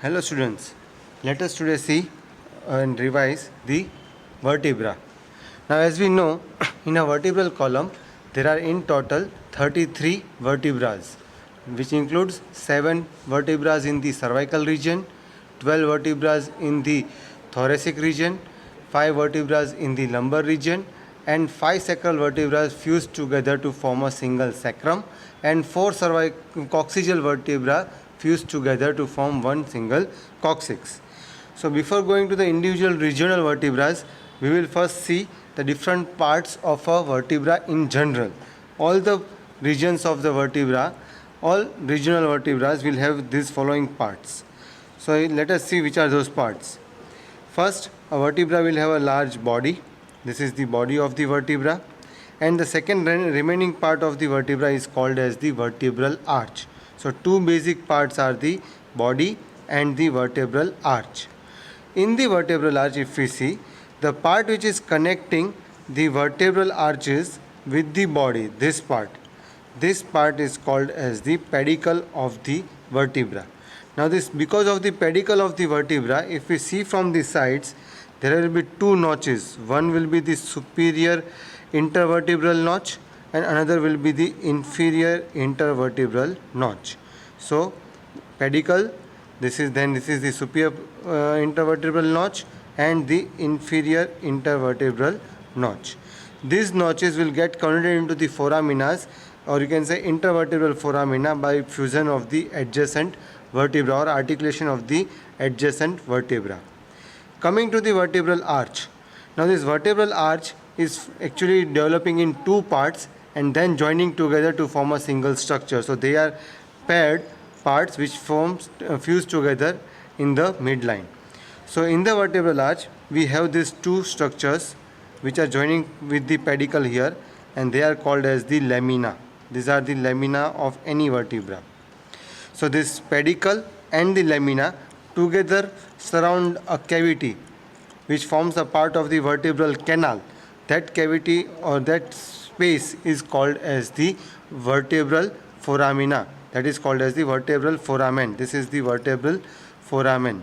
Hello students, let us today see and revise the vertebra. Now as we know, in a vertebral column there are in total 33 vertebrae, which includes 7 vertebrae in the cervical region, 12 vertebrae in the thoracic region, 5 vertebrae in the lumbar region, and 5 sacral vertebrae fused together to form a single sacrum, and 4 coccygeal vertebrae fused together to form one single coccyx. So before going to the individual regional vertebrae, we will first see the different parts of a vertebra in general. All the regions of the vertebra, all regional vertebrae will have these following parts. So let us see which are those parts. First, a vertebra will have a large body. This is the body of the vertebra. And the second remaining part of the vertebra is called as the vertebral arch. So two basic parts are the body and the vertebral arch. In the vertebral arch, if we see, the part which is connecting the vertebral arches with the body, this part is called as the pedicle of the vertebra. Now this, because of the pedicle of the vertebra, if we see from the sides, there will be two notches. One will be the superior intervertebral notch and another will be the inferior intervertebral notch. So pedicle, this is the superior intervertebral notch and the inferior intervertebral notch. These notches will get converted into the foraminas, or you can say intervertebral foramina, by fusion of the adjacent vertebra or articulation of the adjacent vertebra. Coming to the vertebral arch. Now this vertebral arch is actually developing in two parts and then joining together to form a single structure. So they are paired parts which fuse together in the midline. So in the vertebral arch we have these two structures which are joining with the pedicle here, and they are called as the lamina. These are the lamina of any vertebra. So this pedicle and the lamina together surround a cavity which forms a part of the vertebral canal. That cavity or that space is called as the vertebral foramina. That is called as the vertebral foramen. This is the vertebral foramen.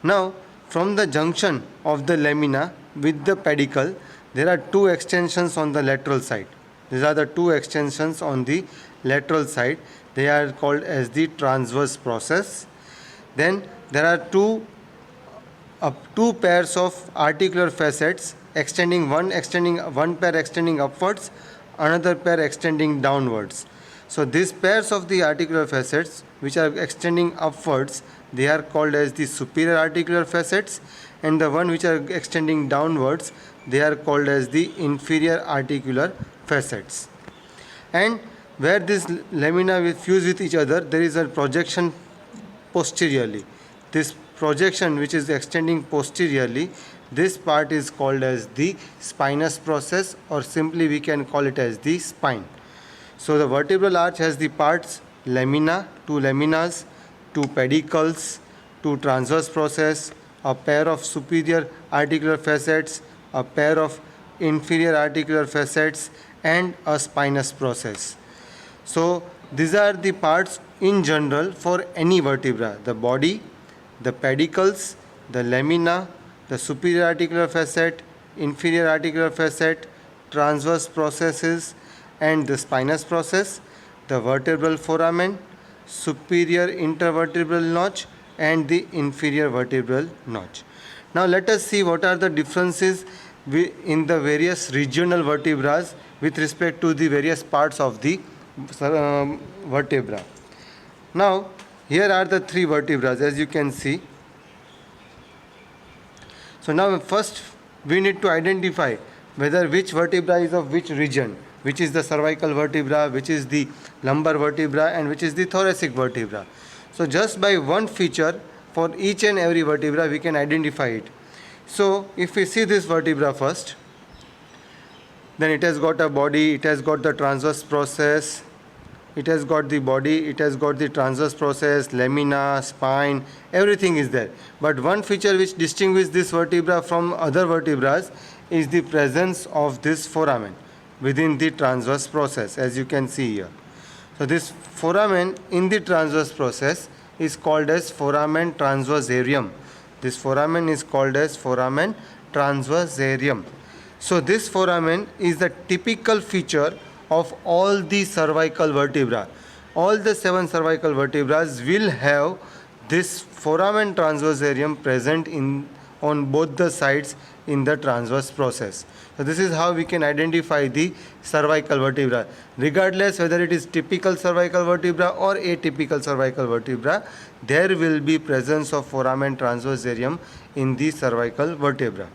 Now from the junction of the lamina with the pedicle, there are two extensions on the lateral side. These are the two extensions on the lateral side. They are called as the transverse process. Then there are two pairs of articular facets one pair extending upwards, another pair extending downwards. So these pairs of the articular facets which are extending upwards, they are called as the superior articular facets, and the one which are extending downwards, they are called as the inferior articular facets. And where this lamina will fuse with each other, there is a projection posteriorly. This projection which is extending posteriorly, this part is called as the spinous process, or simply we can call it as the spine. So the vertebral arch has the parts lamina, two laminas, two pedicles, two transverse process, a pair of superior articular facets, a pair of inferior articular facets, and a spinous process. So these are the parts in general for any vertebra: the body, the pedicles, the lamina, the superior articular facet, inferior articular facet, transverse processes, and the spinous process, the vertebral foramen, superior intervertebral notch, and the inferior vertebral notch. Now let us see what are the differences in the various regional vertebrae with respect to the various parts of the vertebra. Now here are the three vertebrae, as you can see. So now first we need to identify whether which vertebra is of which region, which is the cervical vertebra, which is the lumbar vertebra, and which is the thoracic vertebra. So just by one feature for each and every vertebra we can identify it. So if we see this vertebra first, then it has got a body, it has got the transverse process, it has got the body, it has got the transverse process, lamina, spine, everything is there. But one feature which distinguishes this vertebra from other vertebrae is the presence of this foramen within the transverse process, as you can see here. So this foramen in the transverse process is called as foramen transversarium. This foramen is called as foramen transversarium. So this foramen is the typical feature of all the cervical vertebra. All the 7 cervical vertebrae will have this foramen transversarium present on both the sides in the transverse process. So this is how we can identify the cervical vertebra. Regardless whether it is typical cervical vertebra or atypical cervical vertebra, there will be presence of foramen transversarium in the cervical vertebra.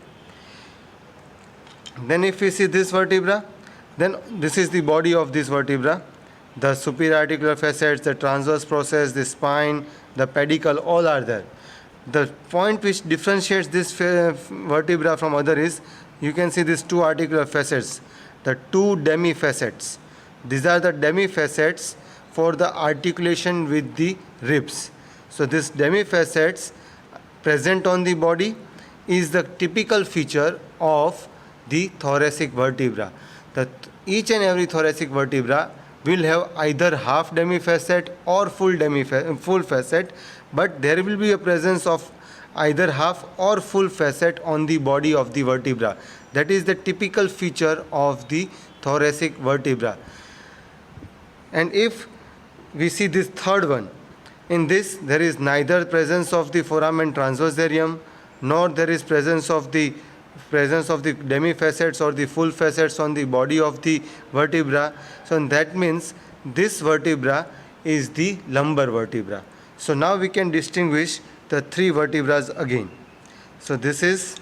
Then if we see this vertebra, then this is the body of this vertebra. The superior articular facets, the transverse process, the spine, the pedicle, all are there. The point which differentiates this vertebra from other is, you can see these 2 articular facets, the 2 demifacets. These are the demifacets for the articulation with the ribs. So this demifacets present on the body is the typical feature of the thoracic vertebra. Each and every thoracic vertebra will have either half demifacet or full facet, but there will be a presence of either half or full facet on the body of the vertebra. That is the typical feature of the thoracic vertebra. And if we see this third one, in this there is neither presence of the foramen transversarium, nor there is presence of the demifacets or the full facets on the body of the vertebra. So that means this vertebra is the lumbar vertebra. So now we can distinguish the 3 vertebrae again. So this is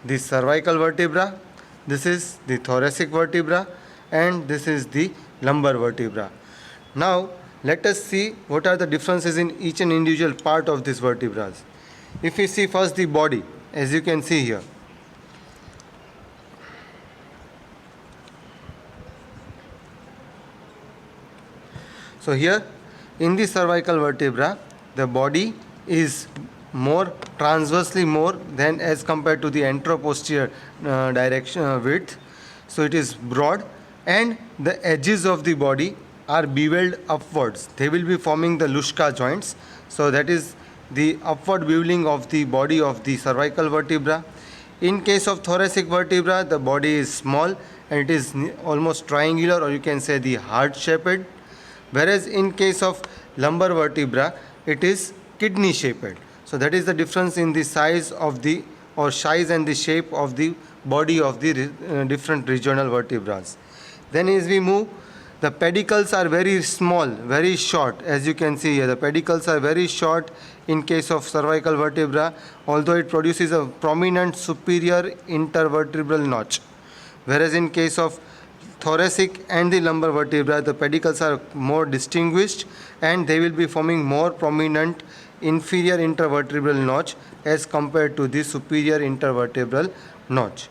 the cervical vertebra, this is the thoracic vertebra, and this is the lumbar vertebra. Now let us see what are the differences in each and individual part of these vertebrae. If we see first the body, as you can see here. So here in the cervical vertebra, the body is more transversely more than as compared to the anteroposterior direction width. So it is broad, and the edges of the body are beveled upwards. They will be forming the Luschka joints. So that is the upward beveling of the body of the cervical vertebra. In case of thoracic vertebra, the body is small and it is almost triangular, or you can say the heart shaped. Whereas in case of lumbar vertebra, it is kidney shaped. So that is the difference in the size of the size and the shape of the body of the different regional vertebrae. Then as we move, the pedicles are very small, very short. As you can see here, the pedicles are very short in case of cervical vertebra, although it produces a prominent superior intervertebral notch. Whereas in case of thoracic and the lumbar vertebra, the pedicles are more distinguished and they will be forming more prominent inferior intervertebral notch as compared to the superior intervertebral notch.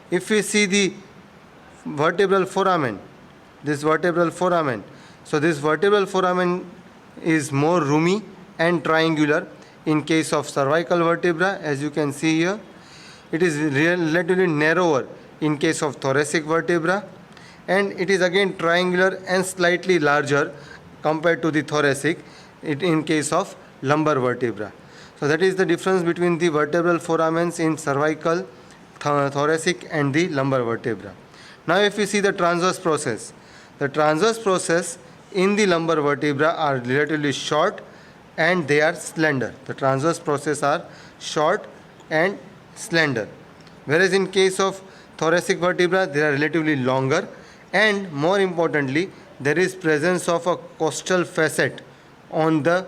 If we see the vertebral foramen, so this vertebral foramen is more roomy and triangular in case of cervical vertebra, as you can see here. It is relatively narrower in case of thoracic vertebra, and it is again triangular and slightly larger compared to the thoracic in case of lumbar vertebra. So that is the difference between the vertebral foramens in cervical, thoracic and the lumbar vertebra. Now if we see the transverse process in the lumbar vertebra are relatively short and they are slender. The transverse process are short and slender. Whereas in case of thoracic vertebra, they are relatively longer, and more importantly, there is presence of a costal facet on the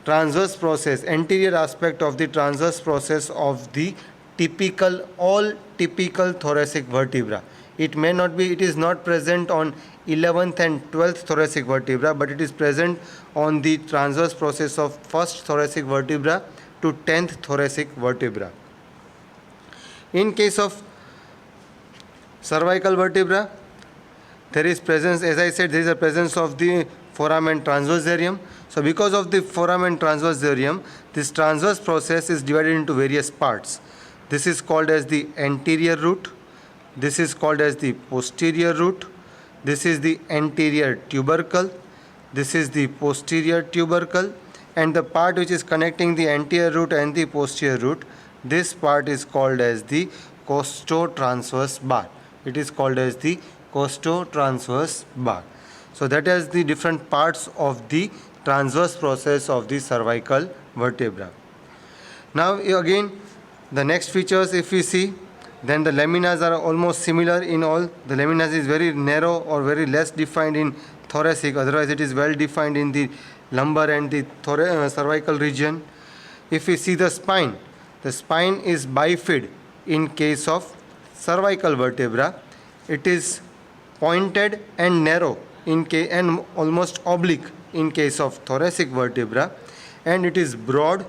transverse process, anterior aspect of the transverse process of the all typical thoracic vertebra. It is not present on 11th and 12th thoracic vertebra, but it is present on the transverse process of 1st thoracic vertebra to 10th thoracic vertebra. In case of cervical vertebra, there is presence, as I said, there is a presence of the foramen transversarium. So because of the foramen transversarium, this transverse process is divided into various parts. This is called as the anterior root, this is called as the posterior root, this is the anterior tubercle, this is the posterior tubercle, and the part which is connecting the anterior root and the posterior root, this part is called as the costotransverse bar. It is called as the costotransverse bar. So that is the different parts of the transverse process of the cervical vertebra. Now again, the next features if we see, then the laminas are almost similar in all. The laminas is very narrow or very less defined in thoracic, otherwise it is well defined in the lumbar and the cervical region. If we see the spine is bifid in case of cervical vertebra. It is pointed and narrow and almost oblique in case of thoracic vertebra, and it is broad,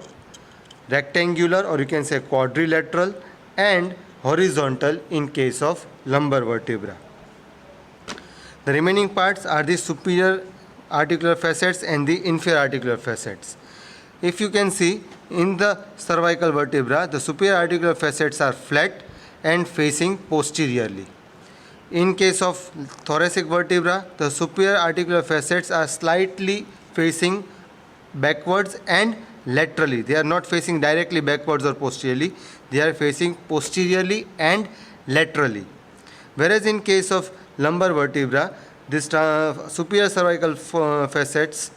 rectangular, or you can say quadrilateral, and horizontal in case of lumbar vertebra. The remaining parts are the superior articular facets and the inferior articular facets. If you can see, in the cervical vertebra, the superior articular facets are flat and facing posteriorly. In case of thoracic vertebra, the superior articular facets are slightly facing backwards and laterally. They are not facing directly backwards or posteriorly. They are facing posteriorly and laterally. Whereas in case of lumbar vertebra, this superior cervical facets,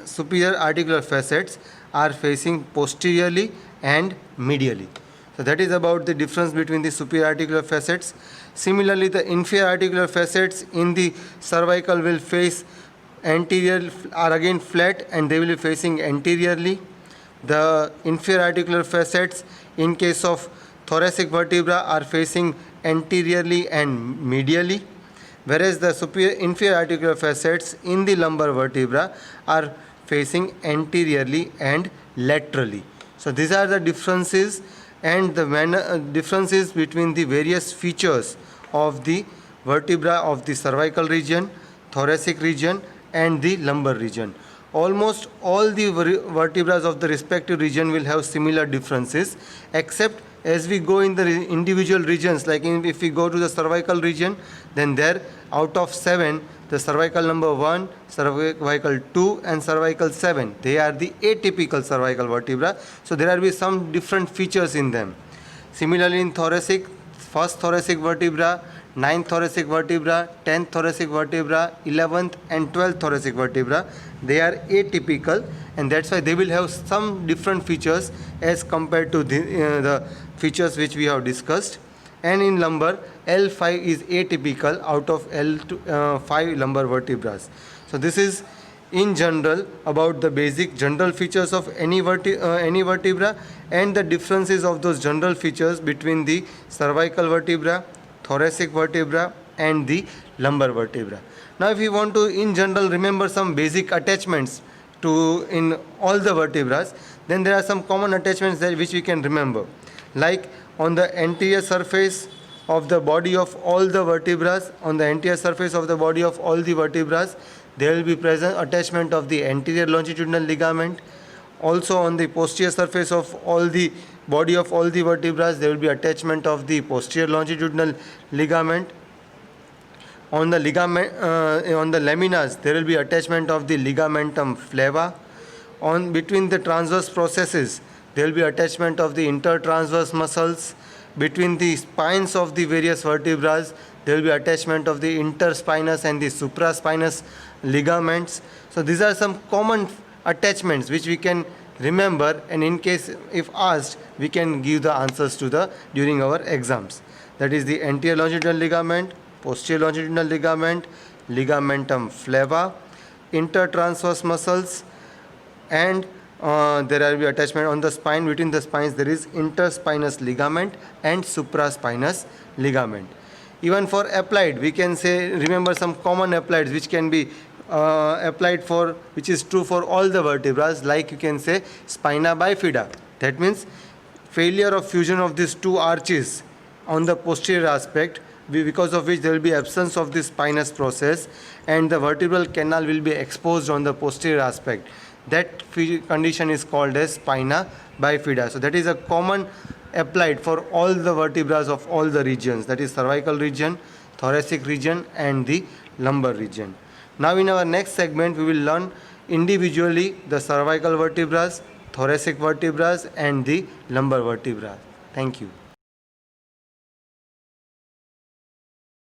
superior articular facets are facing posteriorly and medially. So that is about the difference between the superior articular facets. Similarly, the inferior articular facets in the cervical will face anterior, are again flat, and they will be facing anteriorly. The inferior articular facets in case of thoracic vertebra are facing anteriorly and medially, whereas the inferior articular facets in the lumbar vertebra are facing anteriorly and laterally. So these are the differences and the differences between the various features of the vertebra of the cervical region, thoracic region, and the lumbar region. Almost all the vertebrae of the respective region will have similar differences, except as we go in the individual regions, like if we go to the cervical region, then there out of 7, the cervical number 1, cervical 2, and cervical 7, they are the atypical cervical vertebra. So there will be some different features in them. Similarly, in thoracic, first thoracic vertebra, 9th thoracic vertebra, 10th thoracic vertebra, 11th and 12th thoracic vertebra, they are atypical, and that's why they will have some different features as compared to the features which we have discussed. And in lumbar, L5 is atypical out of L5 lumbar vertebrae. So this is in general about the basic general features of any vertebra and the differences of those general features between the cervical vertebra, thoracic vertebra, and the lumbar vertebra. Now if we want to in general remember some basic attachments in all the vertebrae, then there are some common attachments that which we can remember, like on the anterior surface of the body of all the vertebrae, there will be present attachment of the anterior longitudinal ligament. Also on the posterior surface of all the body of all the vertebrae, there will be attachment of the posterior longitudinal ligament. On the laminas, there will be attachment of the ligamentum flava. On between the transverse processes, there will be attachment of the intertransverse muscles. Between the spines of the various vertebrae, there will be attachment of the interspinous and the supraspinous ligaments. So these are some common attachments which we can remember, and in case if asked, we can give the answers to during our exams. That is the anterior longitudinal ligament, posterior longitudinal ligament, ligamentum flava, intertransverse muscles, and there will be attachment on the spine. Between the spines, there is interspinous ligament and supraspinous ligament. Even for applied, we can say remember some common applieds which can be applied for, which is true for all the vertebrae, like you can say spina bifida. That means failure of fusion of these two arches on the posterior aspect, because of which there will be absence of this spinous process and the vertebral canal will be exposed on the posterior aspect. That condition is called as spina bifida. So that is a common applied for all the vertebrae of all the regions, that is cervical region, thoracic region, and the lumbar region. Now in our next segment we will learn individually the cervical vertebrae, thoracic vertebrae and the lumbar vertebrae. Thank you.